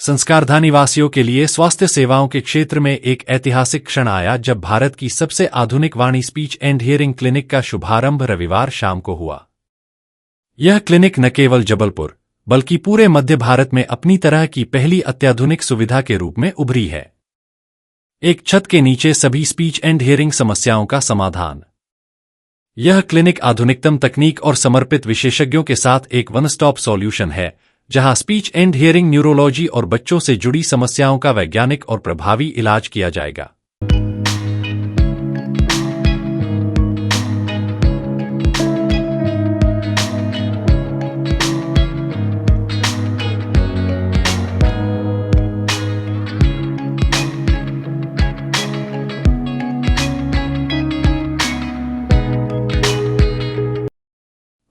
संस्कारधा निवासियों के लिए स्वास्थ्य सेवाओं के क्षेत्र में एक ऐतिहासिक क्षण आया जब भारत की सबसे आधुनिक वाणी स्पीच एंड हियरिंग क्लिनिक का शुभारंभ रविवार शाम को हुआ। यह क्लिनिक न केवल जबलपुर बल्कि पूरे मध्य भारत में अपनी तरह की पहली अत्याधुनिक सुविधा के रूप में उभरी है। एक छत के नीचे सभी स्पीच एंड हियरिंग समस्याओं का समाधान। यह क्लिनिक आधुनिकतम तकनीक और समर्पित विशेषज्ञों के साथ एक वन स्टॉप सॉल्यूशन है, जहां स्पीच एंड हियरिंग, न्यूरोलॉजी और बच्चों से जुड़ी समस्याओं का वैज्ञानिक और प्रभावी इलाज किया जाएगा।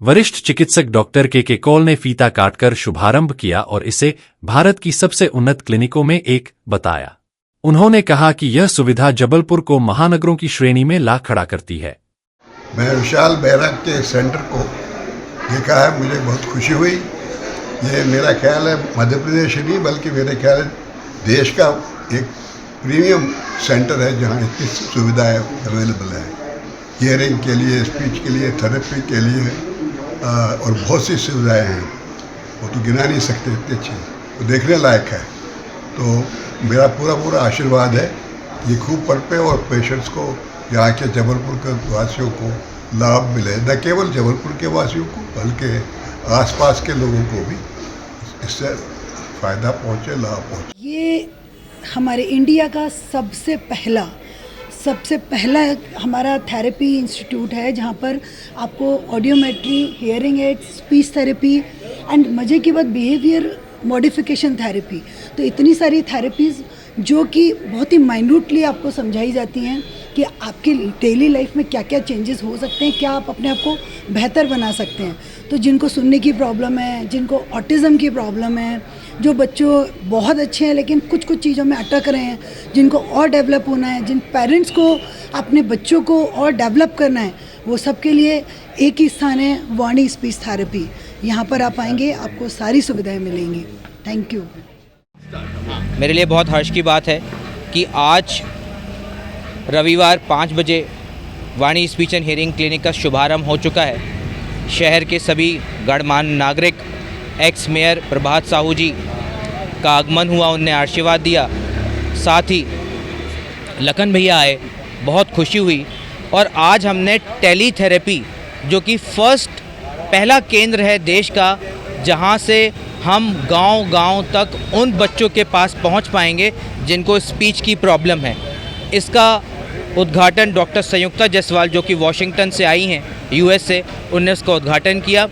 वरिष्ठ चिकित्सक डॉक्टर के कौल ने फीता काटकर शुभारंभ किया और इसे भारत की सबसे उन्नत क्लिनिकों में एक बताया। उन्होंने कहा कि यह सुविधा जबलपुर को महानगरों की श्रेणी में ला खड़ा करती है। मैं विशाल बैराग के सेंटर को देखा है, मुझे बहुत खुशी हुई। ये मेरा ख्याल है मध्य प्रदेश ही नहीं बल्कि मेरे ख्याल है देश का एक प्रीमियम सेंटर है जहाँ इतनी सुविधाएं अवेलेबल है, हियरिंग के लिए, स्पीच के लिए, थेरेपी के लिए और बहुत सी सुविधाएं हैं, वो तो गिना नहीं सकते, इतनी अच्छी, वो देखने लायक है। तो मेरा पूरा आशीर्वाद है ये खूब पढ़ और पेशेंट्स को, यहाँ के जबलपुर के वासियों को लाभ मिले, न केवल जबलपुर के वासियों को बल्कि आसपास के लोगों को भी इससे फ़ायदा पहुँचे, लाभ पहुँचे। ये हमारे इंडिया का सबसे पहला हमारा थेरेपी इंस्टीट्यूट है जहाँ पर आपको audiometry, hearing aid, speech therapy and मज़े की बात बिहेवियर मॉडिफिकेशन थेरेपी, तो इतनी सारी थेरेपीज़ जो कि बहुत ही माइन्यूटली आपको समझाई जाती हैं कि आपके डेली लाइफ में क्या क्या चेंजेस हो सकते हैं, क्या आप अपने आप को बेहतर बना सकते हैं। तो जिनको सुनने की प्रॉब्लम है, जिनको ऑटिज़म की प्रॉब्लम है, जो बच्चों बहुत अच्छे हैं लेकिन कुछ चीज़ों में अटक रहे हैं, जिनको और डेवलप होना है, जिन पेरेंट्स को अपने बच्चों को और डेवलप करना है, वो सब के लिए एक ही स्थान है, वाणी स्पीच थेरेपी। यहाँ पर आप आएंगे, आपको सारी सुविधाएं मिलेंगी। Thank you. मेरे लिए बहुत हर्ष की बात है कि आज रविवार 5 बजे वाणी स्पीच एंड हियरिंग क्लिनिक का शुभारंभ हो चुका है। शहर के सभी गणमान्य नागरिक, एक्स मेयर प्रभात साहू जी का आगमन हुआ, उनने आशीर्वाद दिया, साथ ही लखन भैया आए, बहुत खुशी हुई। और आज हमने टेलीथेरेपी, जो कि पहला केंद्र है देश का जहां से हम गांव-गांव तक उन बच्चों के पास पहुंच पाएंगे जिनको स्पीच की प्रॉब्लम है, इसका उद्घाटन डॉक्टर संयुक्ता जायसवाल, जो कि वॉशिंगटन से आई हैं, यूएस से, उनने उसका उद्घाटन किया।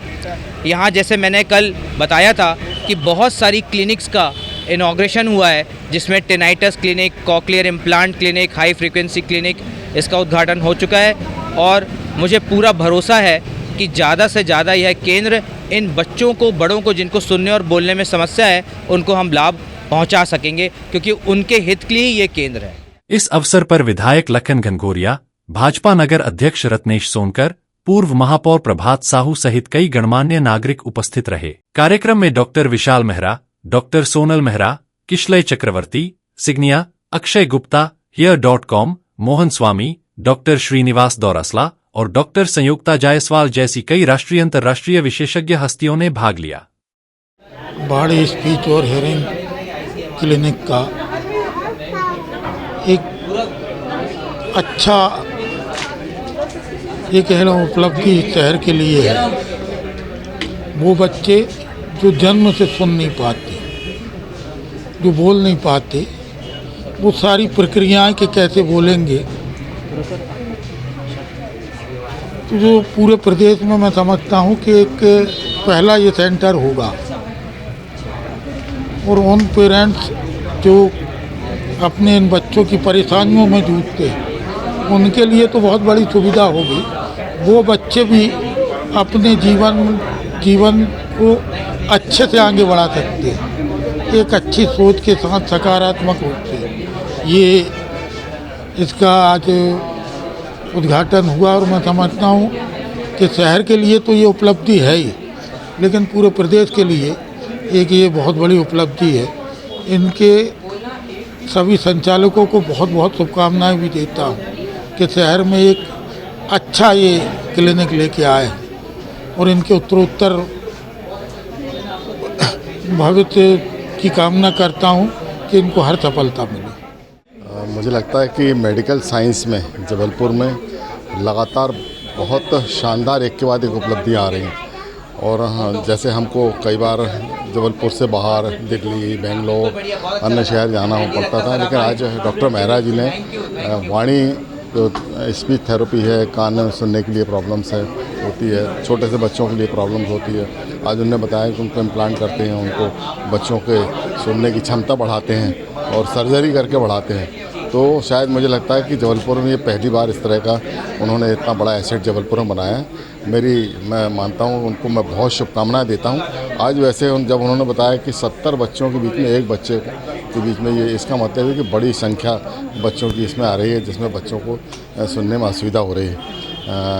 यहाँ जैसे मैंने कल बताया था कि बहुत सारी क्लिनिक्स का इनॉग्रेशन हुआ है, जिसमें tinnitus clinic, cochlear implant clinic, high frequency clinic, इसका उद्घाटन हो चुका है। और मुझे पूरा भरोसा है कि ज़्यादा से ज़्यादा यह केंद्र इन बच्चों को, बड़ों को जिनको सुनने और बोलने में समस्या है, उनको हम लाभ पहुँचा सकेंगे, क्योंकि उनके हित के लिए ये केंद्र है। इस अवसर पर विधायक लखन घनघोरिया, भाजपा नगर अध्यक्ष रत्नेश सोनकर, पूर्व महापौर प्रभात साहू सहित कई गणमान्य नागरिक उपस्थित रहे। कार्यक्रम में डॉक्टर विशाल मेहरा, डॉक्टर सोनल मेहरा, किशलय चक्रवर्ती, सिग्निया, अक्षय गुप्ता, हियर.com, मोहन स्वामी, डॉक्टर श्रीनिवास दौरसला और डॉक्टर संयुक्ता जायसवाल जैसी कई राष्ट्रीय अंतर्राष्ट्रीय विशेषज्ञ हस्तियों ने भाग लिया। वाणी स्पीच और हियरिंग क्लिनिक का एक अच्छा ये कहना उपलब्धि शहर के लिए है। वो बच्चे जो जन्म से सुन नहीं पाते, जो बोल नहीं पाते, वो सारी प्रक्रियाएं कि कैसे बोलेंगे, तो जो पूरे प्रदेश में मैं समझता हूँ कि एक पहला ये सेंटर होगा। और उन पेरेंट्स जो अपने इन बच्चों की परेशानियों में जूझते हैं, उनके लिए तो बहुत बड़ी सुविधा होगी। वो बच्चे भी अपने जीवन को अच्छे से आगे बढ़ा सकते हैं, एक अच्छी सोच के साथ, सकारात्मक रूप से। ये इसका आज उद्घाटन हुआ और मैं समझता हूँ कि शहर के लिए तो ये उपलब्धि है ही, लेकिन पूरे प्रदेश के लिए एक ये बहुत बड़ी उपलब्धि है इनके सभी संचालकों को बहुत बहुत शुभकामनाएं भी देता हूँ कि शहर में एक अच्छा ये क्लिनिक लेके आए और इनके उत्तरोत्तर भविष्य की कामना करता हूँ कि इनको हर सफलता मिले। मुझे लगता है कि मेडिकल साइंस में जबलपुर में लगातार बहुत शानदार एक के बाद एक उपलब्धियाँ आ रही हैं और जैसे हमको कई बार जबलपुर से बाहर दिल्ली, बेंगलोर, अन्य शहर जाना हो पड़ता था, लेकिन आज डॉक्टर मेहरा जी ने वाणी जो स्पीच थेरेपी है, कान में सुनने के लिए प्रॉब्लम्स है होती है, छोटे से बच्चों के लिए प्रॉब्लम्स होती है, आज उन्होंने बताया कि उनको इम्प्लांट करते हैं, उनको बच्चों के सुनने की क्षमता बढ़ाते हैं और सर्जरी करके बढ़ाते हैं। तो शायद मुझे लगता है कि जबलपुर में ये पहली बार इस तरह का उन्होंने इतना बड़ा एसेट जबलपुर में बनाया है। मैं मानता हूँ उनको, मैं बहुत शुभकामनाएं देता हूँ। आज वैसे जब उन्होंने बताया कि 70 बच्चों के बीच में एक बच्चे के बीच में, ये इसका मतलब है कि बड़ी संख्या बच्चों की इसमें आ रही है जिसमें बच्चों को सुनने में असुविधा हो रही है।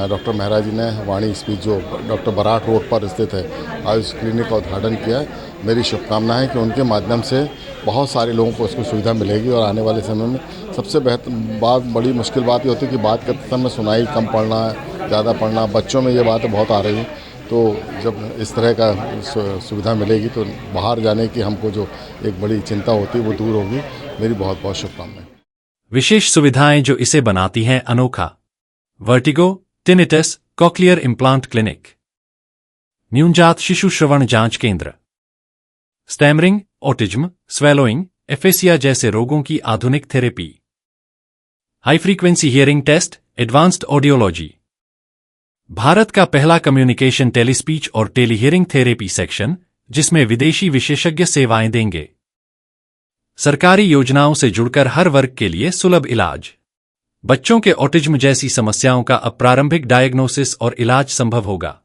डॉक्टर मेहरा जी ने वाणी स्पीच जो डॉक्टर बराट रोड पर स्थित है आज उस क्लिनिक का उद्घाटन किया है। मेरी शुभकामना है कि उनके माध्यम से बहुत सारे लोगों को उसको सुविधा मिलेगी और आने वाले समय में सबसे बड़ी मुश्किल बात ये होती है कि बात करते समय सुनाई कम पड़ना, ज़्यादा पढ़ना, बच्चों में ये बात बहुत आ रही है। तो जब इस तरह का सुविधा मिलेगी तो बाहर जाने की हमको जो एक बड़ी चिंता होती है वो दूर होगी। मेरी बहुत बहुत शुभकामनाएं। विशेष सुविधाएं जो इसे बनाती हैं अनोखा: vertigo, tinnitus, cochlear implant clinic, न्यूनजात शिशु श्रवण जांच केंद्र, स्टैमरिंग, ऑटिज्म, स्वेलोइंग, एफेसिया जैसे रोगों की आधुनिक therapy, high frequency hearing test, advanced audiology, Bharat का पहला कम्युनिकेशन टेलीस्पीच और टेलीहियरिंग थेरेपी सेक्शन जिसमें विदेशी विशेषज्ञ सेवाएं देंगे, सरकारी योजनाओं से जुड़कर हर वर्ग के लिए सुलभ इलाज, बच्चों के ऑटिज्म जैसी समस्याओं का अब प्रारंभिक डायग्नोसिस और इलाज संभव होगा।